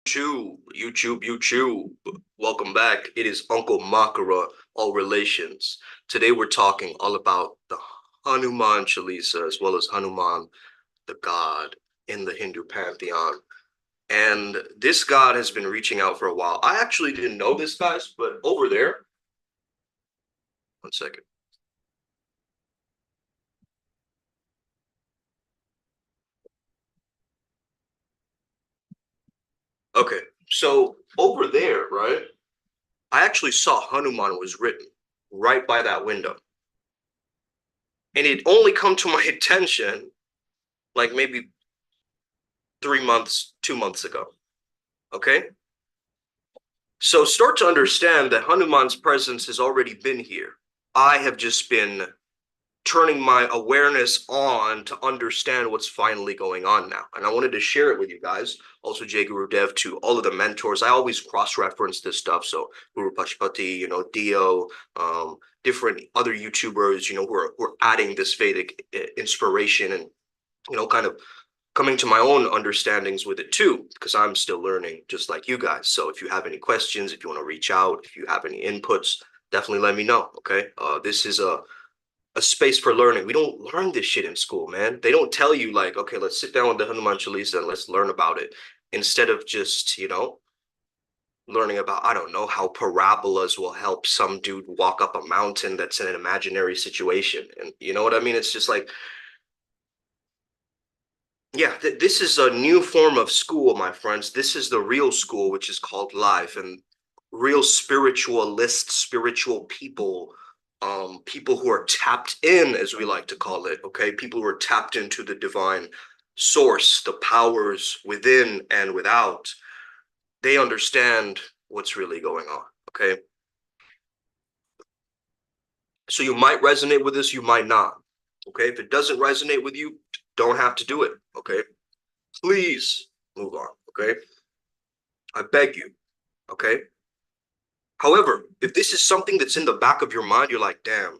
YouTube. Welcome back. It is Uncle Makara, all relations. Today we're talking all about the Hanuman Chalisa, as well as Hanuman, the god in the Hindu pantheon. And this god has been reaching out for a while. I actually didn't know this, guys, but over there, one second. Okay, so over there, right? I actually saw Hanuman was written right by that window. And it only come to my attention like maybe 3 months, 2 months ago. Okay? So start to understand that Hanuman's presence has already been here. I have just been turning my awareness on to understand what's finally going on now. And I wanted to share it with you guys. Also, Jay Guru Dev, to all of the mentors. I always cross-reference this stuff. So Guru Pashupati, Dio, different other YouTubers, who are adding this Vedic inspiration and, kind of coming to my own understandings with it too, because I'm still learning just like you guys. So if you have any questions, if you want to reach out, if you have any inputs, definitely let me know. Okay. This is a space for learning. We don't learn this shit in school, man. They don't tell you like, okay, let's sit down with the Hanuman Chalisa and let's learn about it. Instead of just, learning about, I don't know, how parabolas will help some dude walk up a mountain that's in an imaginary situation. And you know what I mean? It's just like, yeah, this is a new form of school, my friends. This is the real school, which is called life, and real spiritualists, spiritual people, people who are tapped in, as we like to call it, okay? People who are tapped into the divine source, the powers within and without. They understand what's really going on, okay? So you might resonate with this, you might not, okay? If it doesn't resonate with you, don't have to do it, okay? Please move on, okay? I beg you, okay? However, if this is something that's in the back of your mind, you're like, damn,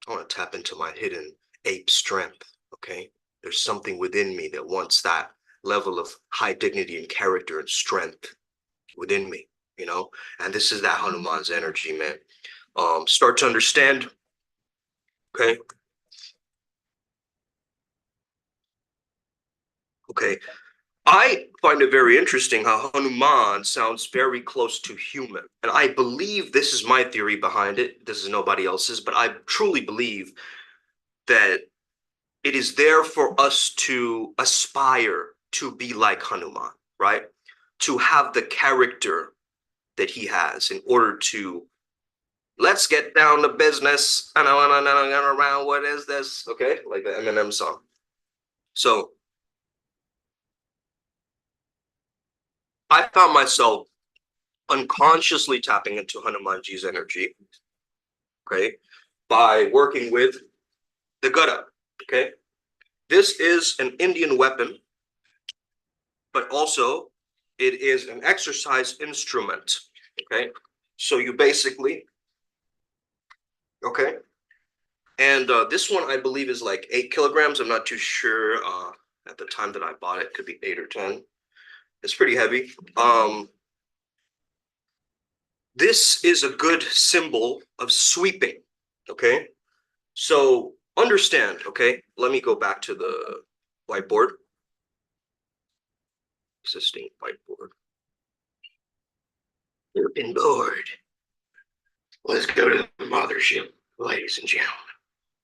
I want to tap into my hidden ape strength, okay? There's something within me that wants that level of high dignity and character and strength within me, And this is that Hanuman's energy, man. Start to understand, okay? Okay, I find it very interesting how Hanuman sounds very close to human. And I believe this is my theory behind it. This is nobody else's, but I truly believe that it is there for us to aspire to be like Hanuman, right? To have the character that he has in order to let's get down to business. And I want to get around. What is this? Okay, like the Eminem song. So I found myself unconsciously tapping into Hanumanji's energy, okay, by working with the Gada, okay? This is an Indian weapon, but also it is an exercise instrument, okay? So you basically, okay? And this one, I believe, is like 8 kilograms. I'm not too sure. At the time that I bought it, could be 8 or 10. It's pretty heavy. This is a good symbol of sweeping, okay? So understand, okay? Let me go back to the whiteboard. Existing whiteboard. You're bored. Let's go to the mothership, ladies and gentlemen.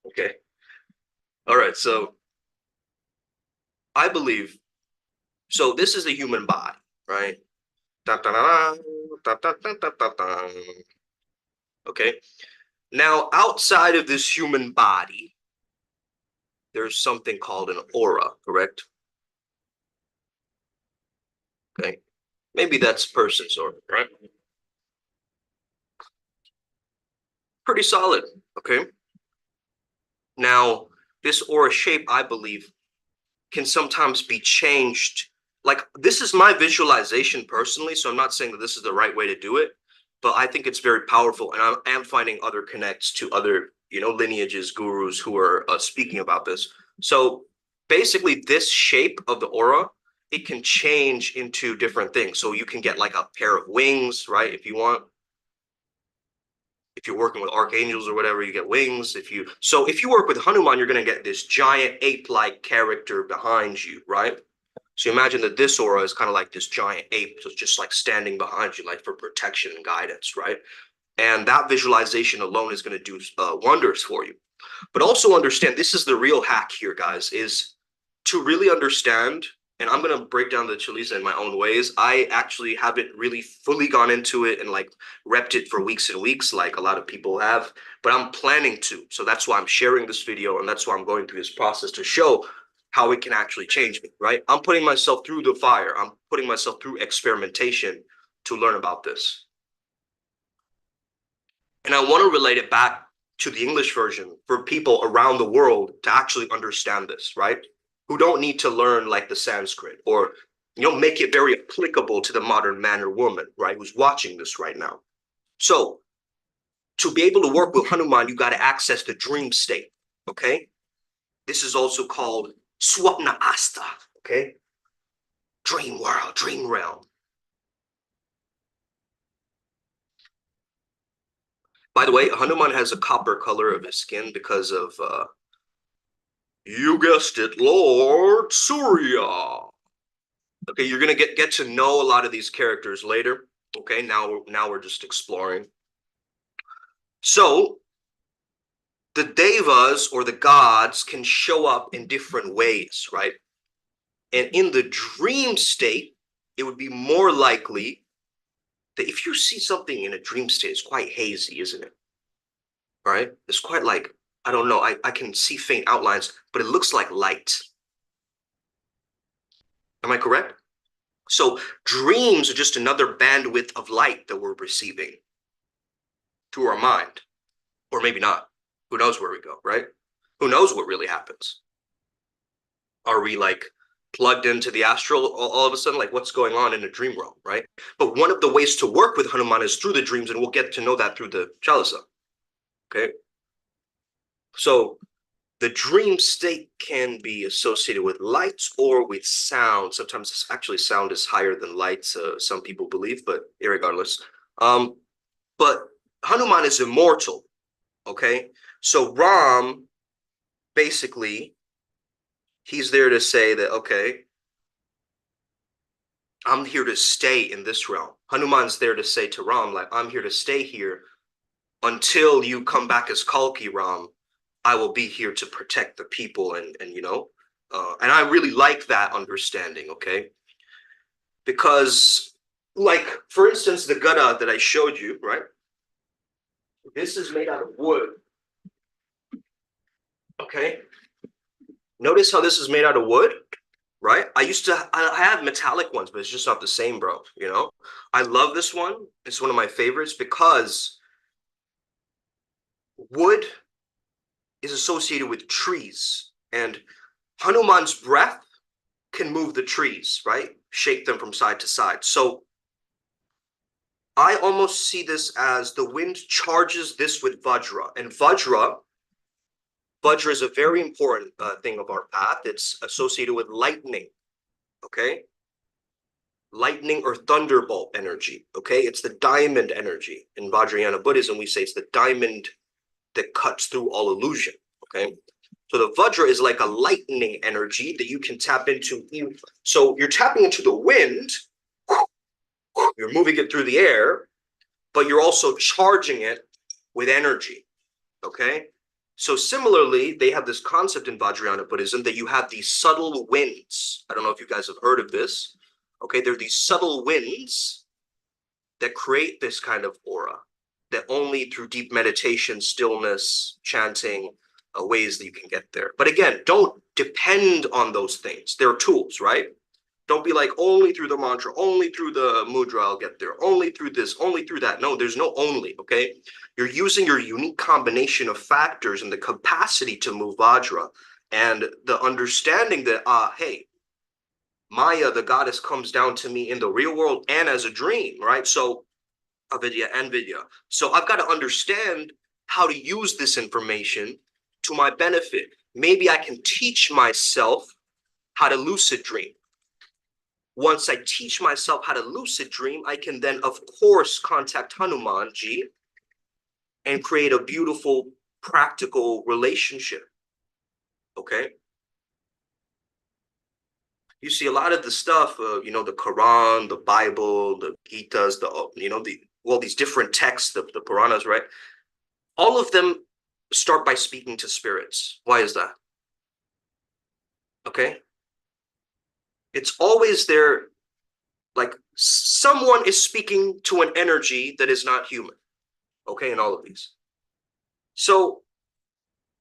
Okay. All right, so I believe, so this is the human body, right? Okay. Now, outside of this human body, there's something called an aura, correct? Okay. Maybe that's person's aura, right? Pretty solid, okay? Now, this aura shape, I believe, can sometimes be changed. Like, this is my visualization personally, so I'm not saying that this is the right way to do it, but I think it's very powerful, and I am finding other connects to other, lineages, gurus who are speaking about this. So basically, this shape of the aura it can change into different things. So you can get like a pair of wings, right? If you want. If you're working with archangels or whatever, you get wings. If you work with Hanuman, you're going to get this giant ape-like character behind you, right? So imagine that this aura is kind of like this giant ape, so it's just like standing behind you, like for protection and guidance, right? And that visualization alone is going to do wonders for you. But also understand, this is the real hack here, guys, is to really understand, and I'm going to break down the Chalisa in my own ways. I actually haven't really fully gone into it and like repped it for weeks and weeks like a lot of people have, but I'm planning to. So that's why I'm sharing this video, and that's why I'm going through this process to show how it can actually change me, right? I'm putting myself through the fire. I'm putting myself through experimentation to learn about this. And I want to relate it back to the English version for people around the world to actually understand this, right? Who don't need to learn like the Sanskrit, or make it very applicable to the modern man or woman, right, who's watching this right now. So to be able to work with Hanuman, you got to access the dream state, okay? This is also called Swapna Asta, okay? Dream world, dream realm. By the way, Hanuman has a copper color of his skin because of, you guessed it, Lord Surya. Okay, you're gonna get to know a lot of these characters later. Okay, now we're just exploring. So the devas or the gods can show up in different ways, right? And in the dream state, it would be more likely that if you see something in a dream state, it's quite hazy, isn't it? Right? It's quite like, I don't know, I can see faint outlines, but it looks like light. Am I correct? So dreams are just another bandwidth of light that we're receiving through our mind. Or maybe not. Who knows where we go, right? Who knows what really happens? Are we like plugged into the astral all of a sudden? Like what's going on in a dream realm, right? But one of the ways to work with Hanuman is through the dreams, and we'll get to know that through the Chalisa. Okay. So the dream state can be associated with lights or with sound. Sometimes actually sound is higher than lights, some people believe, but irregardless. But Hanuman is immortal, okay? So Ram, basically, he's there to say that, okay, I'm here to stay in this realm. Hanuman's there to say to Ram, like, I'm here to stay here until you come back as Kalki, Ram. I will be here to protect the people, and and I really like that understanding, okay? Because, like, for instance, the gada that I showed you, right? This is made out of wood, okay? Notice how this is made out of wood, right? I have metallic ones, but it's just not the same, bro, I love this one. It's one of my favorites because wood is associated with trees, and Hanuman's breath can move the trees, right? Shake them from side to side. So I almost see this as the wind charges this with Vajra, and Vajra is a very important thing of our path. It's associated with lightning, okay? Lightning or thunderbolt energy, okay? It's the diamond energy. In Vajrayana Buddhism, we say it's the diamond that cuts through all illusion, okay? So the Vajra is like a lightning energy that you can tap into. So you're tapping into the wind, you're moving it through the air, but you're also charging it with energy, okay? So similarly, they have this concept in Vajrayana Buddhism that you have these subtle winds. I don't know if you guys have heard of this. Okay, there are these subtle winds that create this kind of aura that only through deep meditation, stillness, chanting, ways that you can get there. But again, don't depend on those things. They're tools, right? Don't be like, only through the mantra, only through the mudra I'll get there, only through this, only through that. No, there's no only, okay? You're using your unique combination of factors and the capacity to move Vajra, and the understanding that, hey, Maya, the goddess, comes down to me in the real world and as a dream, right? So avidya and vidya. So I've got to understand how to use this information to my benefit. Maybe I can teach myself how to lucid dream. Once I teach myself how to lucid dream, I can then, of course, contact Hanuman ji and create a beautiful, practical relationship. Okay. You see a lot of the stuff, the Quran, the Bible, the Gitas, all these different texts, the Puranas, right? All of them start by speaking to spirits. Why is that? Okay. It's always there, like someone is speaking to an energy that is not human. Okay. In all of these. So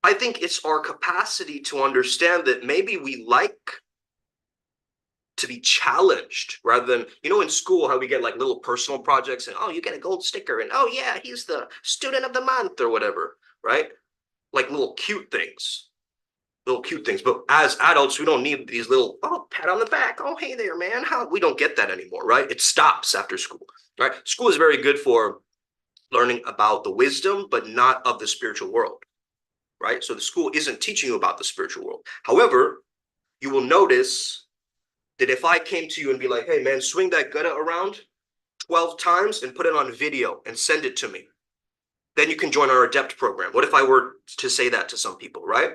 I think it's our capacity to understand that maybe we like to be challenged rather than, in school, how we get like little personal projects and, oh, you get a gold sticker and, oh, yeah, he's the student of the month or whatever, right? Like little cute things. Little cute things. But as adults, we don't need these little, oh, pat on the back. Oh, hey there, man. How we don't get that anymore, right? It stops after school, right? School is very good for learning about the wisdom, but not of the spiritual world, right? So the school isn't teaching you about the spiritual world. However, you will notice that if I came to you and be like, hey, man, swing that gutta around 12 times and put it on video and send it to me, then you can join our adept program. What if I were to say that to some people, right?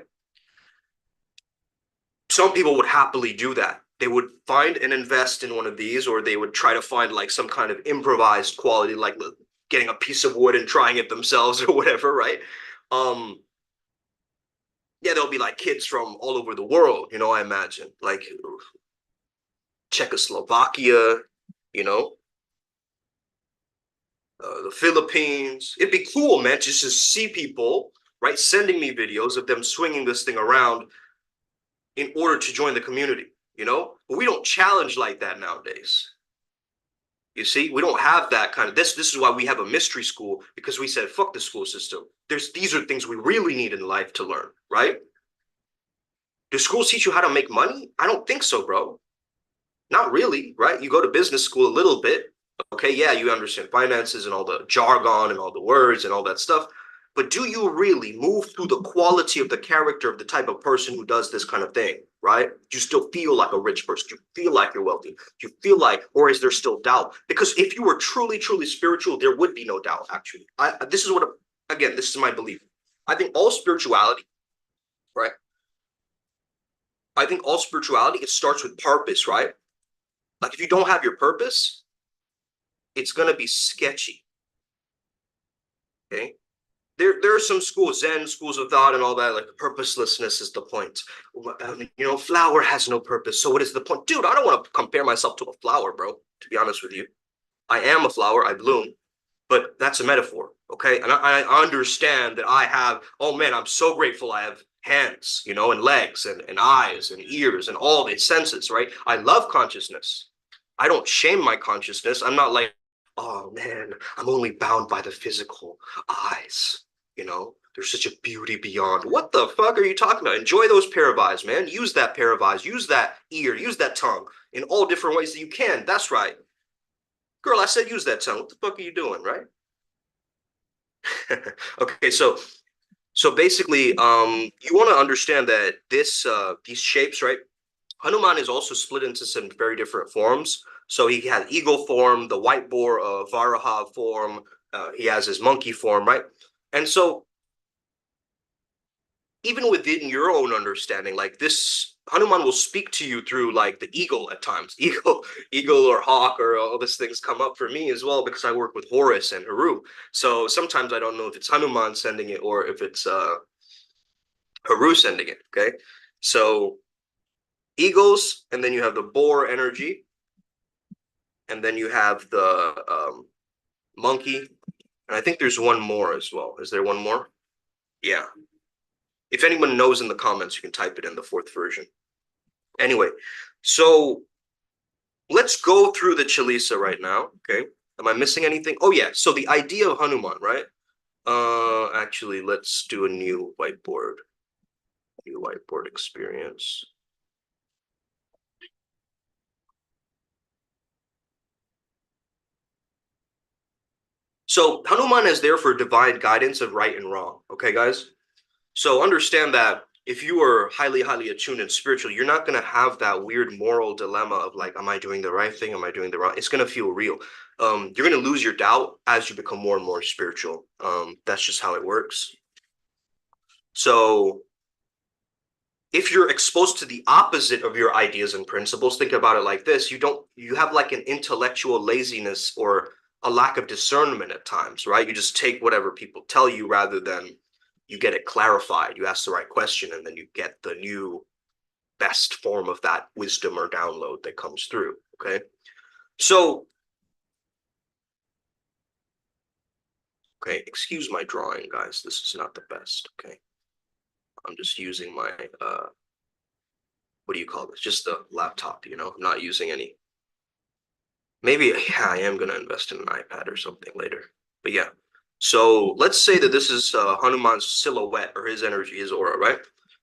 Some people would happily do that. They would find and invest in one of these, or they would try to find like some kind of improvised quality, like getting a piece of wood and trying it themselves or whatever, right? Um, yeah, there'll be like kids from all over the world, I imagine, like Czechoslovakia, you know, the Philippines. It'd be cool, man, just to see people, right, sending me videos of them swinging this thing around in order to join the community, But we don't challenge like that nowadays. You see, we don't have that kind of this. This is why we have a mystery school, because we said, fuck the school system. These are things we really need in life to learn, right? Do schools teach you how to make money? I don't think so, bro. Not really, right? You go to business school a little bit. Okay, yeah, you understand finances and all the jargon and all the words and all that stuff. But do you really move through the quality of the character of the type of person who does this kind of thing, right? Do you still feel like a rich person? Do you feel like you're wealthy? Do you feel like, or is there still doubt? Because if you were truly, truly spiritual, there would be no doubt, actually. Again, this is my belief. I think all spirituality, right? I think all spirituality, it starts with purpose, right? Like if you don't have your purpose, it's going to be sketchy. Okay. There are some schools, Zen schools of thought and all that, like purposelessness is the point. Flower has no purpose. So what is the point? Dude, I don't want to compare myself to a flower, bro, to be honest with you. I am a flower, I bloom, but that's a metaphor. Okay. And I understand that I have, oh man, I'm so grateful I have hands, and legs and eyes and ears and all the senses, right? I love consciousness. I don't shame my consciousness. I'm not like, oh man, I'm only bound by the physical eyes. There's such a beauty beyond. What the fuck are you talking about? Enjoy those pair of eyes, man. Use that pair of eyes. Use that ear. Use that tongue in all different ways that you can. That's right. Girl, I said use that tongue. What the fuck are you doing, right? Okay, so basically, you want to understand that these shapes, right? Hanuman is also split into some very different forms. So he has eagle form, the white boar Varaha form. He has his monkey form, right? And so even within your own understanding, like this, Hanuman will speak to you through like the eagle at times. Eagle or hawk or all these things come up for me as well because I work with Horus and Haru. So sometimes I don't know if it's Hanuman sending it or if it's Haru sending it. Okay. So eagles, and then you have the boar energy, and then you have the monkey, and I think there's one more as well. Is there one more? Yeah. If anyone knows in the comments, you can type it in the fourth version. Anyway, so let's go through the Chalisa right now. Okay. Am I missing anything? Oh yeah. So the idea of Hanuman, right? Actually, let's do a new whiteboard. New whiteboard experience. So Hanuman is there for divine guidance of right and wrong. Okay, guys? So understand that if you are highly, highly attuned and spiritual, you're not going to have that weird moral dilemma of like, am I doing the right thing? Am I doing the wrong? It's going to feel real. You're going to lose your doubt as you become more and more spiritual. That's just how it works. So if you're exposed to the opposite of your ideas and principles, think about it like this. You have like an intellectual laziness or a lack of discernment at times, right? You just take whatever people tell you rather than you get it clarified. You ask the right question and then you get the new best form of that wisdom or download that comes through, okay? So, okay, excuse my drawing, guys. This is not the best, okay? I'm just using my, what do you call this? Just the laptop, you know? I'm not using any. Maybe, yeah, I am going to invest in an iPad or something later. But yeah. So let's say that this is Hanuman's silhouette or his energy, his aura, right?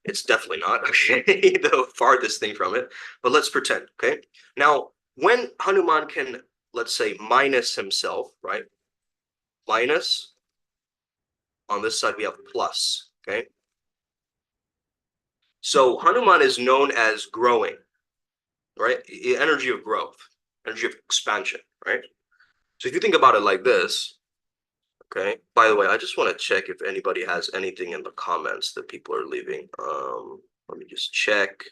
It's definitely not, okay? The farthest thing from it. But let's pretend, okay? Now, when Hanuman can, let's say, minus himself, right? Minus, on this side we have plus, okay? So Hanuman is known as growing, right? Energy of growth, energy of expansion, right? So if you think about it like this, okay. By the way, I just want to check if anybody has anything in the comments that people are leaving. Let me just check.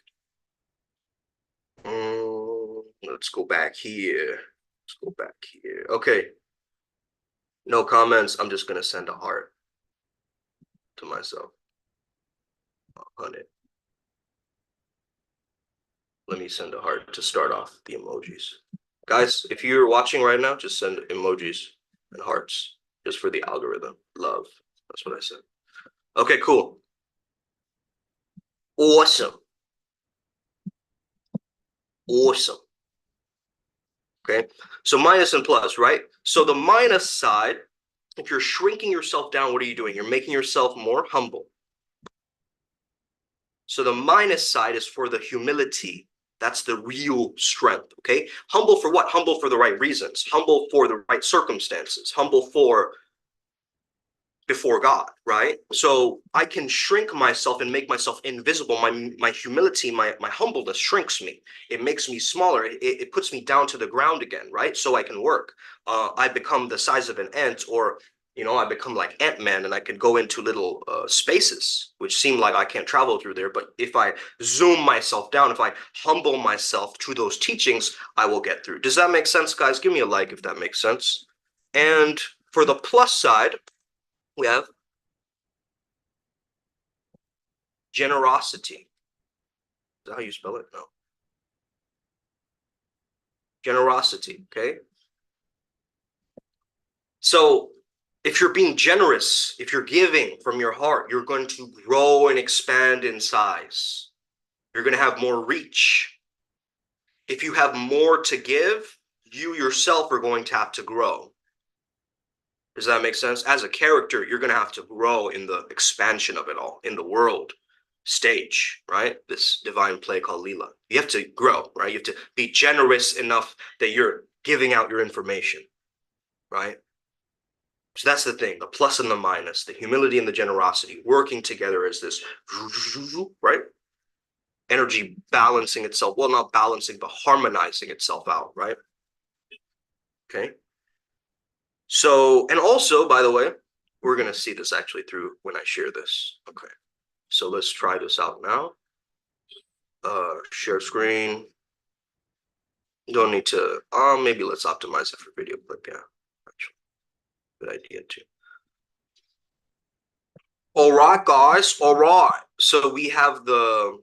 Let's go back here. Let's go back here. Okay. No comments. I'm just gonna send a heart to myself. On it. Let me send a heart to start off the emojis. Guys, if you're watching right now, just send emojis and hearts just for the algorithm. Love. That's what I said. Okay, cool. Awesome. Awesome. Okay, so minus and plus, right? So the minus side, if you're shrinking yourself down, what are you doing? You're making yourself more humble. So the minus side is for the humility. That's the real strength, okay? Humble for what? Humble for the right reasons. Humble for the right circumstances. Humble for before God, right? So I can shrink myself and make myself invisible. My humility, my humbleness shrinks me. It makes me smaller. It puts me down to the ground again, right? So I can work. I become the size of an ant, or I become like Ant-Man, and I can go into little spaces which seem like I can't travel through there. But if I zoom myself down, if I humble myself to those teachings, I will get through. Does that make sense, guys? Give me a like if that makes sense. And for the plus side, we have generosity. Is that how you spell it? No. Generosity, okay? So if you're being generous, if you're giving from your heart, you're going to grow and expand in size. You're going to have more reach. If you have more to give, you yourself are going to have to grow. Does that make sense? As a character, you're going to have to grow in the expansion of it all, in the world stage, right? This divine play called Leela. You have to grow, right? You have to be generous enough that you're giving out your information, right? So that's the thing, the plus and the minus, the humility and the generosity working together as this, right? Energy balancing itself, well, not balancing, but harmonizing itself out, right? Okay. So, and also, by the way, we're going to see this actually through when I share this. Okay. So let's try this out now. Share screen. Don't need to, maybe let's optimize it for video clip. Yeah, actually, good idea too. All right, guys. All right. So we have the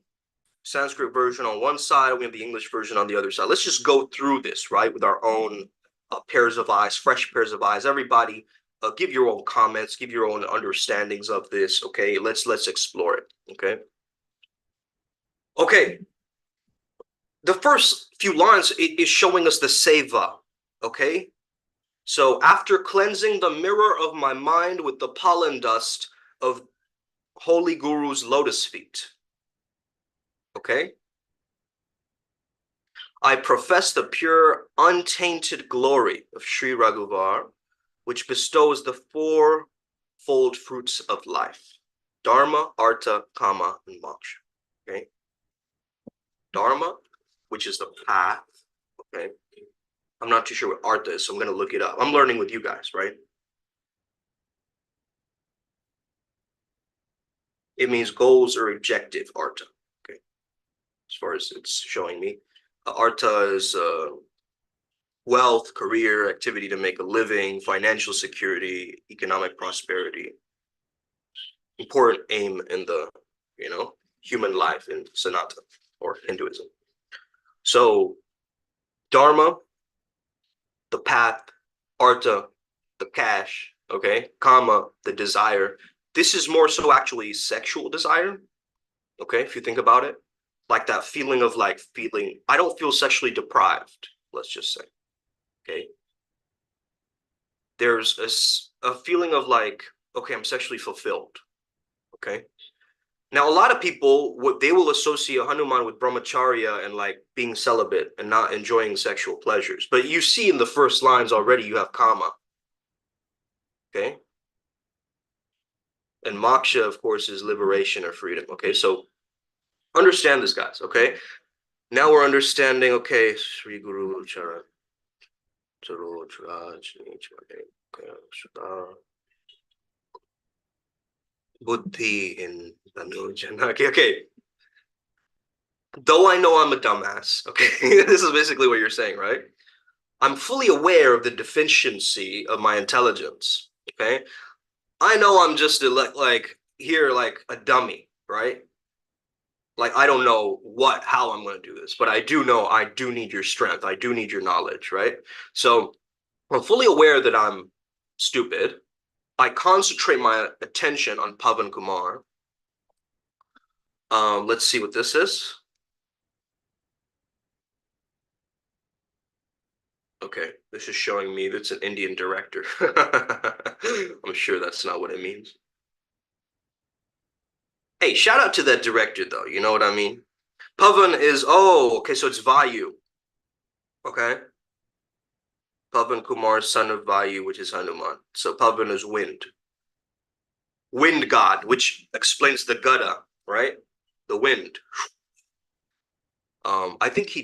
Sanskrit version on one side. We have the English version on the other side. Let's just go through this, right, with our own pairs of eyes, fresh pairs of eyes. Everybody, give your own comments, give your own understandings of this. Okay, let's explore it. Okay. Okay. The first few lines is showing us the seva. Okay. So after cleansing the mirror of my mind with the pollen dust of Holy Guru's lotus feet. Okay. I profess the pure, untainted glory of Sri Raghuvar, which bestows the fourfold fruits of life. Dharma, Artha, Kama, and Moksha. Okay. Dharma, which is the path. Okay. I'm not too sure what Artha is, so I'm going to look it up. I'm learning with you guys, right? It means goals or objective, Artha. Okay. As far as it's showing me. Artha is wealth, career, activity to make a living, financial security, economic prosperity. Important aim in the, human life in Sanatana or Hinduism. So Dharma, the path, Artha, the cash, okay, Kama, the desire. This is more so actually sexual desire, okay, if you think about it. Like that feeling of like feeling, I don't feel sexually deprived, let's just say, okay. There's a feeling of like, okay, I'm sexually fulfilled, okay. Now, a lot of people, what they will associate Hanuman with brahmacharya and like being celibate and not enjoying sexual pleasures. But you see in the first lines already, you have kama, okay? And moksha, of course, is liberation or freedom, okay? So understand this, guys, okay? Now we're understanding, okay, Sri Guru Chara, Buddhi in Dhanujana. Okay. Though I know I'm a dumbass, okay, this is basically what you're saying, right? I'm fully aware of the deficiency of my intelligence. Okay, I know I'm just like here like a dummy, right? Like I don't know how I'm going to do this, but I do know I do need your strength. I do need your knowledge, right? So I'm fully aware that I'm stupid. I concentrate my attention on Pavan Kumar. Let's see what this is. Okay, this is showing me that's an Indian director. I'm sure that's not what it means. Hey, shout out to that director though. You know what I mean? Pavan is okay, so it's Vayu. Okay. Pavan Kumar, son of Vayu, which is Hanuman. So Pavan is wind. Wind god, which explains the Gada, right? The wind. I think he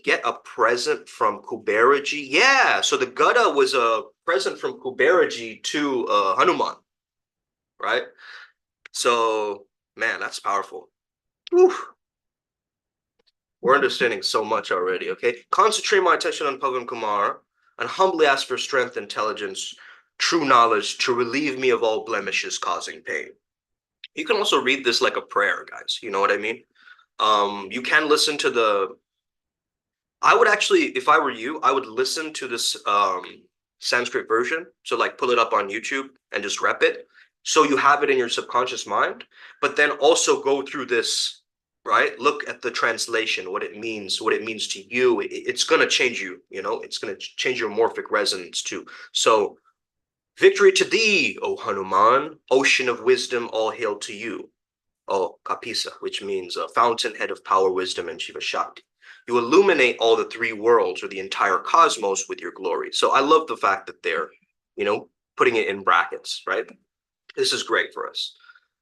get a present from Kuberaji? Yeah, so the Gada was a present from Kuberaji to Hanuman, right? So man, that's powerful. Whew. We're understanding so much already, okay? Concentrate my attention on Pavan Kumar and humbly ask for strength, intelligence, true knowledge to relieve me of all blemishes causing pain. You can also read this like a prayer, guys. You know what I mean? You can listen to I would actually, if I were you, I would listen to this Sanskrit version. So like pull it up on YouTube and just rep it. So you have it in your subconscious mind, but then also go through this, right? Look at the translation, what it means to you. It's going to change you, it's going to change your morphic resonance too. So victory to thee, O Hanuman, ocean of wisdom, all hail to you. Oh, Kapisa, which means a fountainhead of power, wisdom, and Shiva Shakti. You illuminate all the three worlds or the entire cosmos with your glory. So I love the fact that they're, putting it in brackets, right? This is great for us.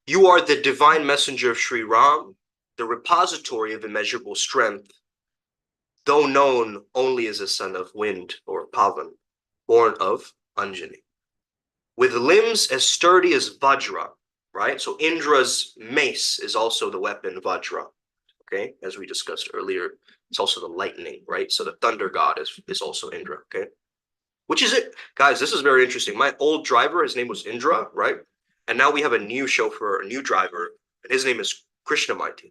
You are the divine messenger of Sri Ram, the repository of immeasurable strength, though known only as a son of wind or Pavan, born of Anjani. With limbs as sturdy as Vajra, right? So Indra's mace is also the weapon Vajra, okay? As we discussed earlier, it's also the lightning, right? So the thunder god is also Indra, okay? Which is it, guys, this is very interesting. My old driver, his name was Indra, right? And now we have a new chauffeur, a new driver, and his name is Krishnamurti.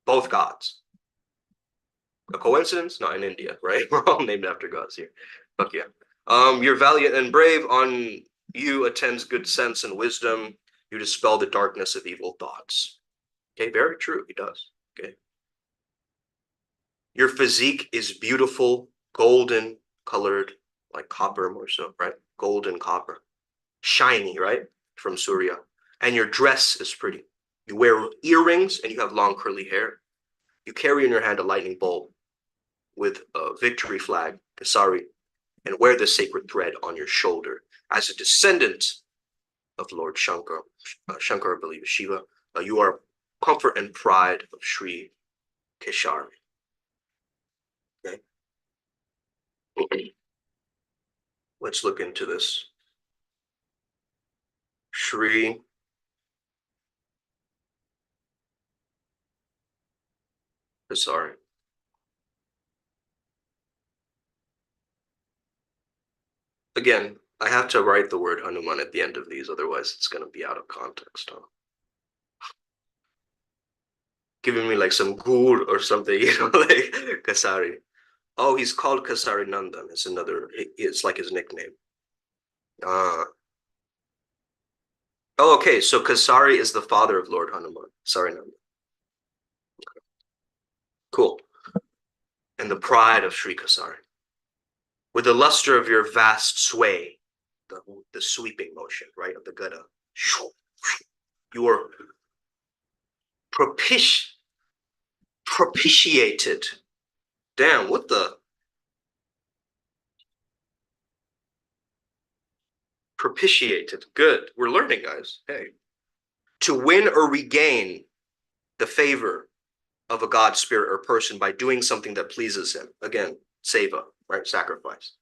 Both gods. A coincidence? Not in India, right? We're all named after gods here. Fuck yeah. You're valiant and brave. On you attends good sense and wisdom. You dispel the darkness of evil thoughts. Okay, very true. He does. Okay. Your physique is beautiful, golden colored, like copper more so, right? Golden copper. Shiny, right? From Surya. And your dress is pretty. You wear earrings and you have long curly hair. You carry in your hand a lightning bolt with a victory flag, Kesari, and wear the sacred thread on your shoulder. As a descendant of Lord Shankar. Shankar, I believe, is Shiva. You are comfort and pride of Sri Keshari. Okay. Let's look into this. Sri Keshari. Again, I have to write the word Hanuman at the end of these, otherwise it's going to be out of context. Huh? Giving me like some gur or something, like Kasari. Oh, he's called Kasari Nandan. It's another, it's like his nickname. Oh, okay. So Kasari is the father of Lord Hanuman. Sorry, Nandan. Cool. And the pride of Sri Kasari. With the luster of your vast sway, the sweeping motion, right, of the Gada. You are propitiated. Damn, what the? Propitiated. Good. We're learning, guys. Hey. To win or regain the favor of a god, spirit, or person by doing something that pleases him. Again, seva, right? Sacrifice.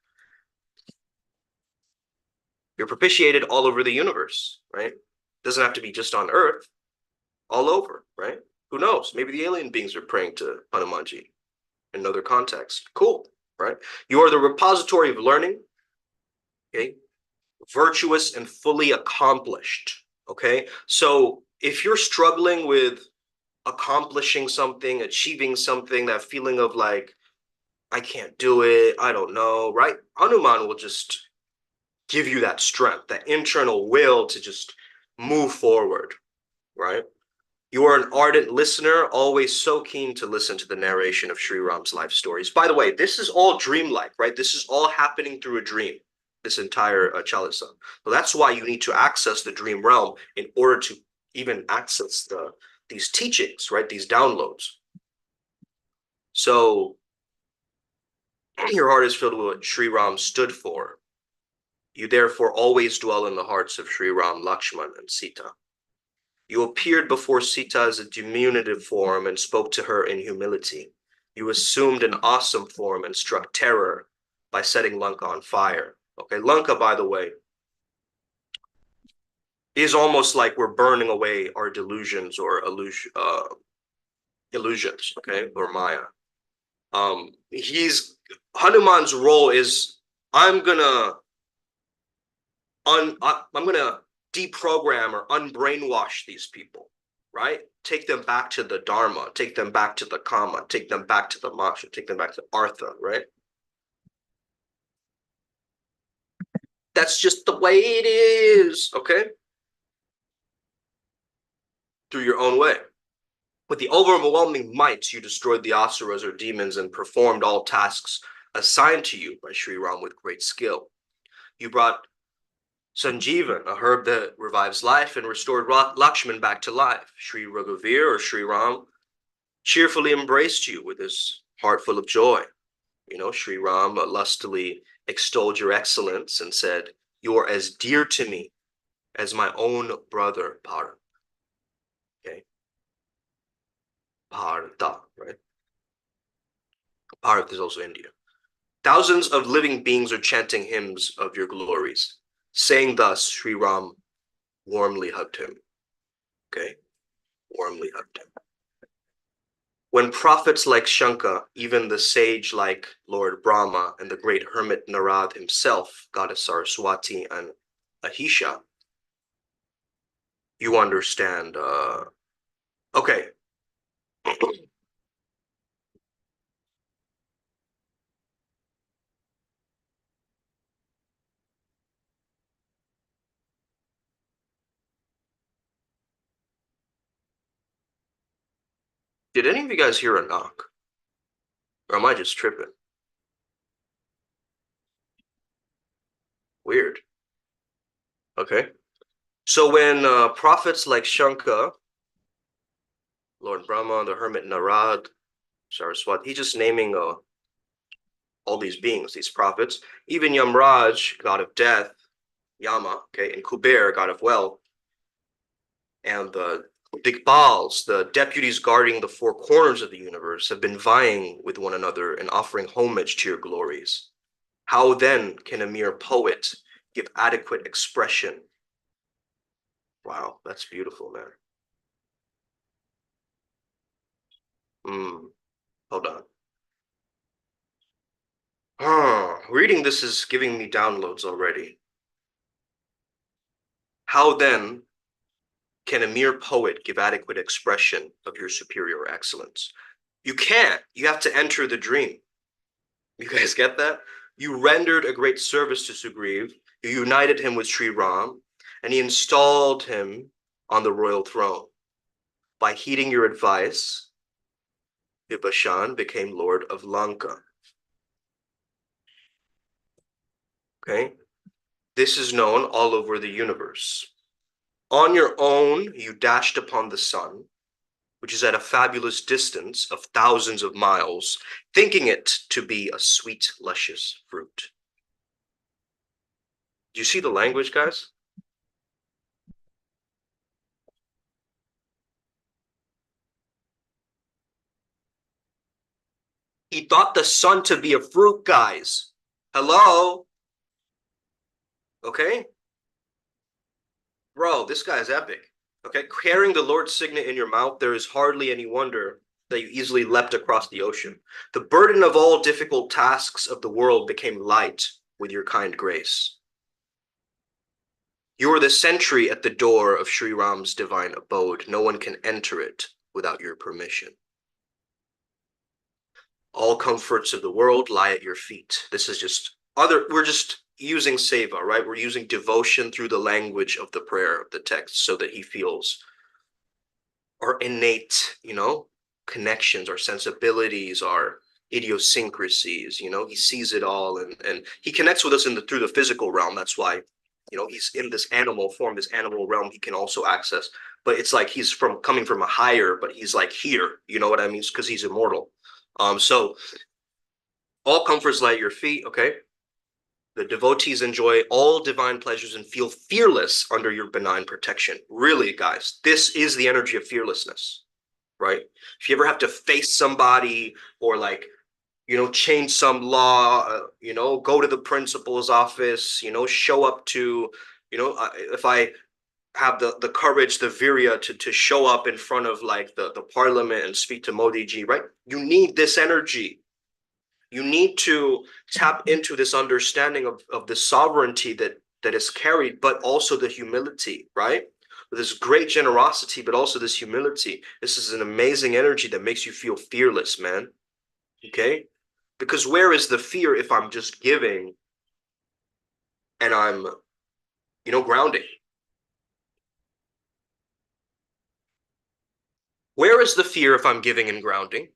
You're propitiated all over the universe, right? Doesn't have to be just on Earth, all over, right? Who knows? Maybe the alien beings are praying to Hanumanji in another context. Cool, right? You are the repository of learning, okay? Virtuous and fully accomplished, okay? So if you're struggling with accomplishing something, achieving something, that feeling of like, I can't do it, I don't know, right? Hanuman will just give you that strength, that internal will to just move forward, right? You are an ardent listener, always so keen to listen to the narration of Sri Ram's life stories. By the way, this is all dreamlike, right? This is all happening through a dream, this entire Chalisa. So that's why you need to access the dream realm in order to even access these teachings, right? These downloads. So your heart is filled with what Sri Ram stood for. You therefore always dwell in the hearts of Sri Ram, Lakshman, and Sita. You appeared before Sita as a diminutive form and spoke to her in humility. You assumed an awesome form and struck terror by setting Lanka on fire. Okay, Lanka, by the way, is almost like we're burning away our delusions or illusions, okay, or Maya. Hanuman's role is I'm gonna deprogram or unbrainwash these people, right? Take them back to the Dharma, take them back to the Kama, take them back to the Moksha, take them back to Artha, right? That's just the way it is, okay? Through your own way. With the overwhelming might, you destroyed the asuras or demons and performed all tasks assigned to you by Sri Ram with great skill. You brought Sanjeevan, a herb that revives life, and restored Lakshman back to life. Sri Raghavir or Sri Ram cheerfully embraced you with his heart full of joy. You know, Sri Ram lustily extolled your excellence and said, "You are as dear to me as my own brother, Bharat." Okay, Bharata, right? Bharat is also India. Thousands of living beings are chanting hymns of your glories. Saying thus, Sri Ram warmly hugged him. Okay, warmly hugged him. When prophets like Shanka, even the sage like Lord Brahma, and the great hermit Narad himself, goddess Saraswati, and Ahisha, you understand. Okay. Did any of you guys hear a knock? Or am I just tripping? Weird. Okay. So when prophets like Shanka, Lord Brahma, the hermit Narad, Saraswati, he's just naming all these beings, these prophets, even Yamraj, god of death, Yama, okay, and Kuber, god of wealth, and the Digbals, the deputies guarding the four corners of the universe, have been vying with one another and offering homage to your glories. How then can a mere poet give adequate expression? Wow, that's beautiful, man. Hold on. Reading this is giving me downloads already. How then can a mere poet give adequate expression of your superior excellence? You can't. You have to enter the dream. You guys get that? You rendered a great service to Sugriv. You united him with Sri Ram, and he installed him on the royal throne. By heeding your advice, Vibhishan became Lord of Lanka. Okay? This is known all over the universe. On your own, you dashed upon the sun, which is at a fabulous distance of thousands of miles, thinking it to be a sweet, luscious fruit. Do you see the language, guys? He thought the sun to be a fruit, guys. Hello? Okay? Bro, this guy's epic. Okay? Carrying the Lord's signet in your mouth, there is hardly any wonder that you easily leapt across the ocean. The burden of all difficult tasks of the world became light with your kind grace. You are the sentry at the door of Sri Ram's divine abode. No one can enter it without your permission. All comforts of the world lie at your feet. This is just we're just using seva, right? We're using devotion through the language of the prayer of the text so that he feels our innate, connections, our sensibilities, our idiosyncrasies, he sees it all and he connects with us through the physical realm. That's why, he's in this animal form, this animal realm he can also access. But it's like he's coming from a higher, but he's like here, you know what I mean? Because he's immortal. So all comforts lie at your feet, okay? The devotees enjoy all divine pleasures and feel fearless under your benign protection. Really, guys, this is the energy of fearlessness, right? If you ever have to face somebody or change some law, go to the principal's office, show up to, if I have the courage, the virya to show up in front of the parliament and speak to Modi ji, right? You need this energy. You need to tap into this understanding of the sovereignty that is carried, but also the humility, right? This great generosity, but also this humility. This is an amazing energy that makes you feel fearless, man. Okay? Because where is the fear if I'm just giving and I'm, grounding? Where is the fear if I'm giving and grounding?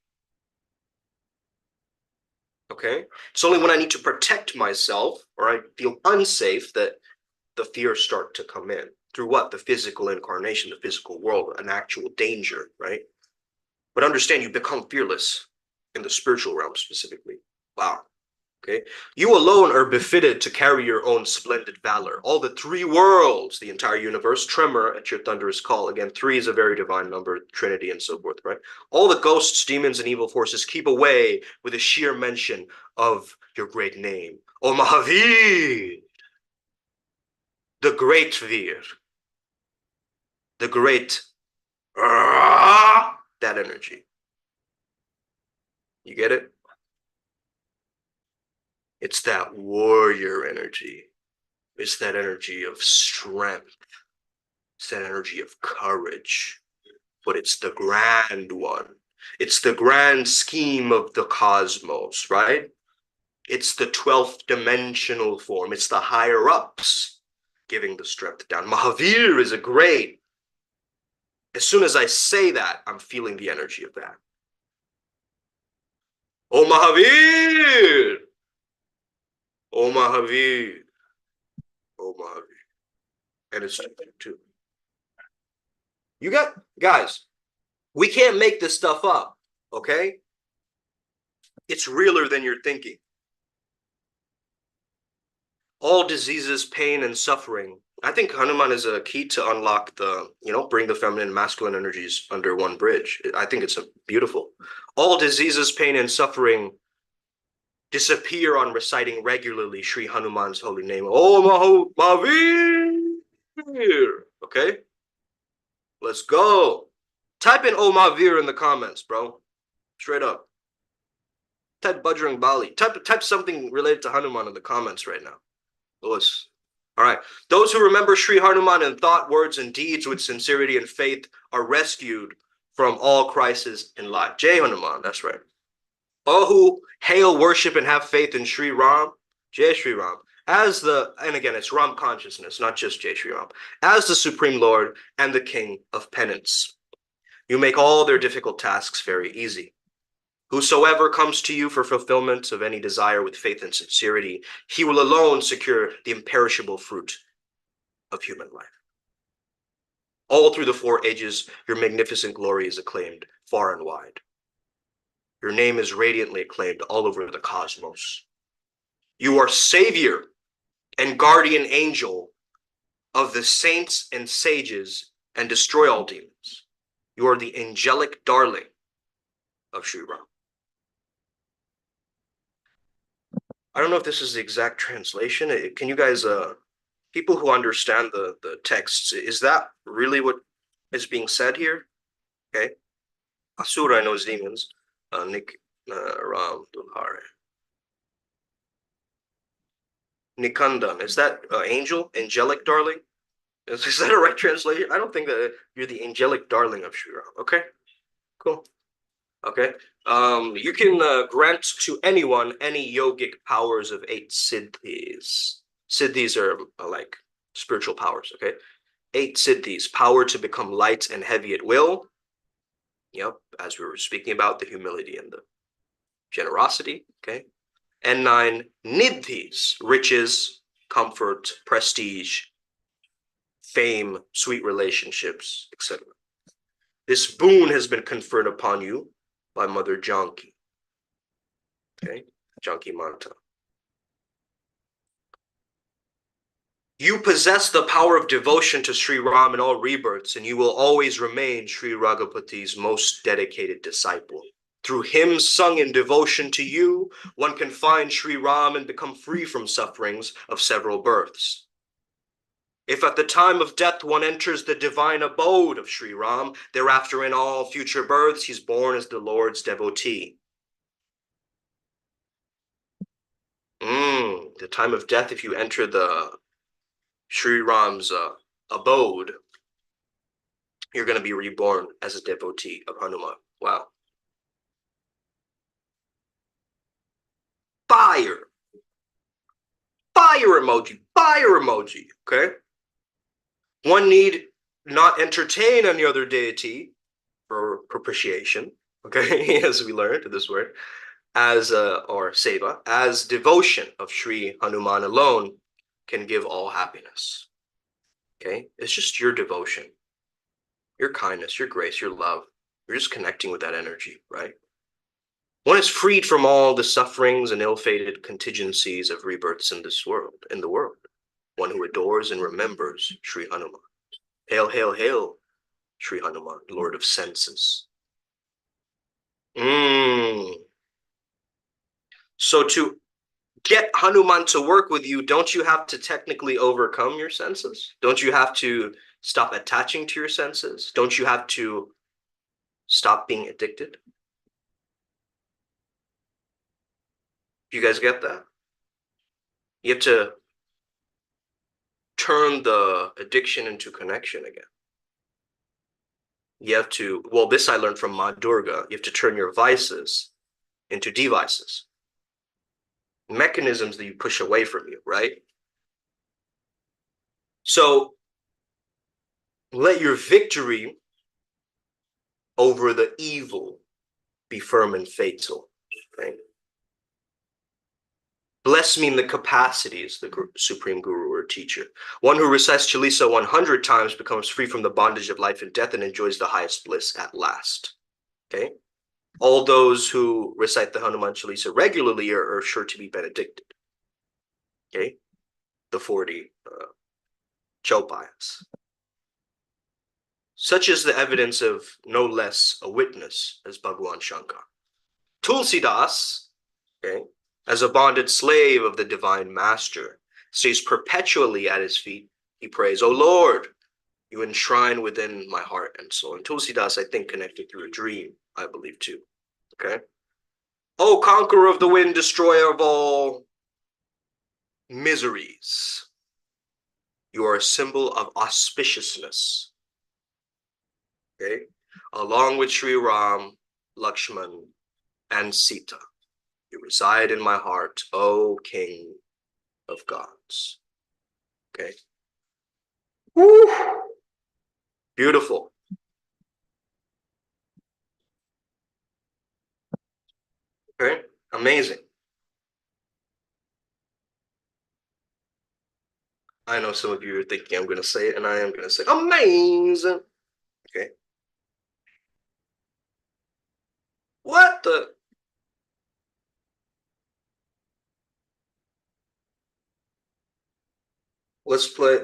Okay? It's only when I need to protect myself or I feel unsafe that the fears start to come in. Through what? The physical incarnation, the physical world, an actual danger, right? But understand, you become fearless in the spiritual realm specifically. Wow. Okay. You alone are befitted to carry your own splendid valor. All the three worlds, the entire universe, tremor at your thunderous call. Again, three is a very divine number, Trinity and so forth, right? All the ghosts, demons, and evil forces keep away with a sheer mention of your great name. O Mahavir, the great Vir, the great, that energy. You get it? It's that warrior energy. It's that energy of strength. It's that energy of courage. But it's the grand one. It's the grand scheme of the cosmos, right? It's the 12th dimensional form. It's the higher ups giving the strength down. Mahavir is a great. As soon as I say that, I'm feeling the energy of that. Oh Mahavir! Oh Mahavir! Oh Mahavir! And it's too. You got, guys, we can't make this stuff up, okay? It's realer than you're thinking. all diseases, pain, and suffering. I think Hanuman is a key to unlock the, bring the feminine and masculine energies under one bridge. I think it's beautiful. All diseases, pain, and suffering disappear on reciting regularly Sri Hanuman's holy name. Oh, Mahavir! Okay? Let's go. Type in Oh Mahavir in the comments, bro. Straight up. Type Bajrang Bali. Type something related to Hanuman in the comments right now. Lewis. All right. Those who remember Sri Hanuman in thought, words, and deeds with sincerity and faith are rescued from all crises in life. Jai Hanuman. That's right. All who hail, worship, and have faith in Sri Ram, Jai Sri Ram, and again, it's Ram consciousness, not just Jai Sri Ram, as the Supreme Lord and the King of Penance. You make all their difficult tasks very easy. Whosoever comes to you for fulfillment of any desire with faith and sincerity, he will alone secure the imperishable fruit of human life. All through the 4 ages, your magnificent glory is acclaimed far and wide. Your name is radiantly acclaimed all over the cosmos. You are savior and guardian angel of the saints and sages and destroy all demons. You are the angelic darling of Sri Ram. I don't know if this is the exact translation. Can you guys, people who understand the texts, is that really what is being said here? Okay. Asura knows demons. Nick Ram Dulhare. Nikandan, is that angel, angelic darling? Is that a right translation? I don't think that you're the angelic darling of Sri Ram. Okay, cool. Okay, you can grant to anyone any yogic powers of 8 siddhis. Siddhis are like spiritual powers. Okay, 8 siddhis, power to become light and heavy at will. Yep, as we were speaking about, the humility and the generosity. Okay, and 9 nidhis, riches, comfort, prestige, fame, sweet relationships, etc. This boon has been conferred upon you by Mother Janki. Okay, Janki Manta. You possess the power of devotion to Sri Ram in all rebirths, and you will always remain Sri Raghupati's most dedicated disciple. Through hymns sung in devotion to you, one can find Sri Ram and become free from sufferings of several births. If at the time of death one enters the divine abode of Sri Ram, thereafter in all future births he's born as the Lord's devotee. The time of death, if you enter the Sri Ram's abode, you're going to be reborn as a devotee of Hanuman. Wow. Fire. Fire emoji. Fire emoji. Okay. One need not entertain any other deity for propitiation. Okay, as we learned this word, as or seva, as devotion of Sri Hanuman alone can give all happiness. Okay, it's just your devotion, your kindness, your grace, your love. You're just connecting with that energy, right? One is freed from all the sufferings and ill-fated contingencies of rebirths in this world, in the world. One who adores and remembers Sri Hanuman. Hail, hail, hail, Sri Hanuman, Lord of senses. So to get Hanuman to work with you, don't you have to technically overcome your senses? Don't you have to stop attaching to your senses? Don't you have to stop being addicted? You guys get that? You have to turn the addiction into connection again. You have to, well, this I learned from Ma Durga, you have to turn your vices into devices. Mechanisms that you push away from you, right? So let your victory over the evil be firm and fatal, right? Bless me in the capacities, the Supreme Guru or teacher. One who recites Chalisa 100 times becomes free from the bondage of life and death and enjoys the highest bliss at last. Okay? All those who recite the Hanuman Chalisa regularly are sure to be benedicted. Okay? the 40 chopayas. Such is the evidence of no less a witness as Bhagwan Shankar. Tulsidas, okay, as a bonded slave of the divine master, stays perpetually at his feet. He prays, "O Lord, you enshrine within my heart and soul." And Tulsidas, I think, connected through a dream, I believe, too. Okay. "O conqueror of the wind, destroyer of all miseries, you are a symbol of auspiciousness." Okay. "Along with Sri Ram, Lakshman, and Sita, you reside in my heart, O King of gods." Okay. Woo! Beautiful. Okay. Amazing. I know some of you are thinking I'm going to say it, and I am going to say amazing. Okay. What the? Let's play.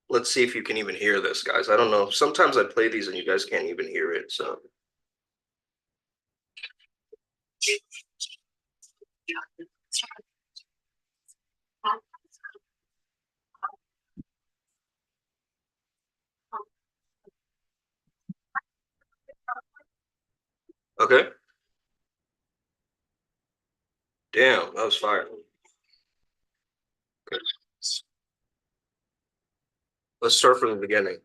Let's see if you can even hear this, guys. I don't know. Sometimes I play these and you guys can't even hear it. So. Okay. Damn, that was fire. Okay. Let's start from the beginning.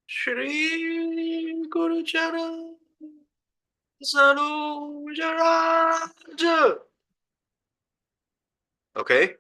Shri Guru Charan Sarujaraj. Okay.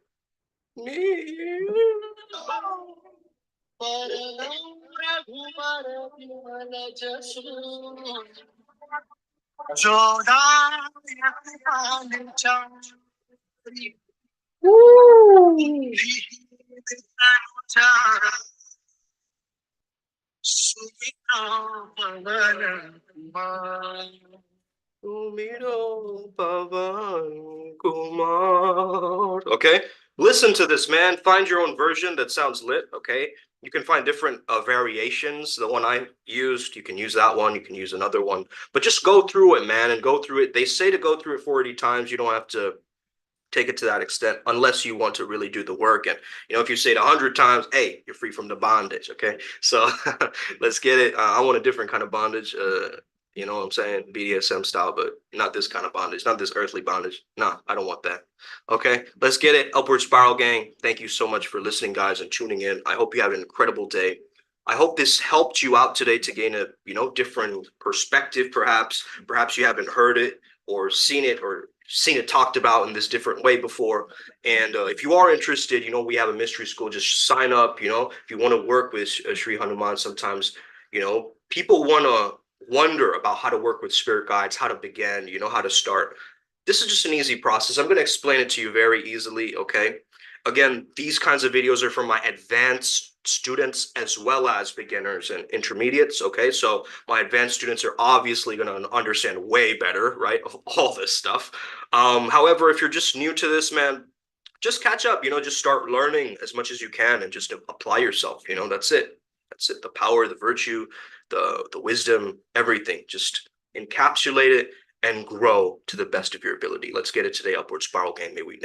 Okay, listen to this, man. Find your own version that sounds lit. Okay, you can find different variations. The one I used, you can use that one. You can use another one, but just go through it, man, and go through it. They say to go through it 40 times. You don't have to take it to that extent unless you want to really do the work. And if you say it 100 times, hey, you're free from the bondage. Okay, so let's get it. I want a different kind of bondage. You know what I'm saying? BDSM style, but not this kind of bondage, not this earthly bondage. No, I don't want that. Okay, let's get it. Upward Spiral Gang, thank you so much for listening, guys, and tuning in. I hope you have an incredible day. I hope this helped you out today to gain a different perspective. Perhaps you haven't heard it or seen it talked about in this different way before. And if you are interested, we have a mystery school. Just sign up. If you want to work with Sri Hanuman, sometimes people want to wonder about how to work with spirit guides, how to begin, how to start. This is just an easy process. I'm going to explain it to you very easily. Okay. Again, these kinds of videos are for my advanced students as well as beginners and intermediates. Okay, so my advanced students are obviously going to understand way better, right, of all this stuff. However, if you're just new to this, man, just catch up. Just start learning as much as you can and just apply yourself. That's it. That's it. The power, the virtue, the wisdom, everything. Just encapsulate it and grow to the best of your ability. Let's get it today. Upward Spiral Gang. May we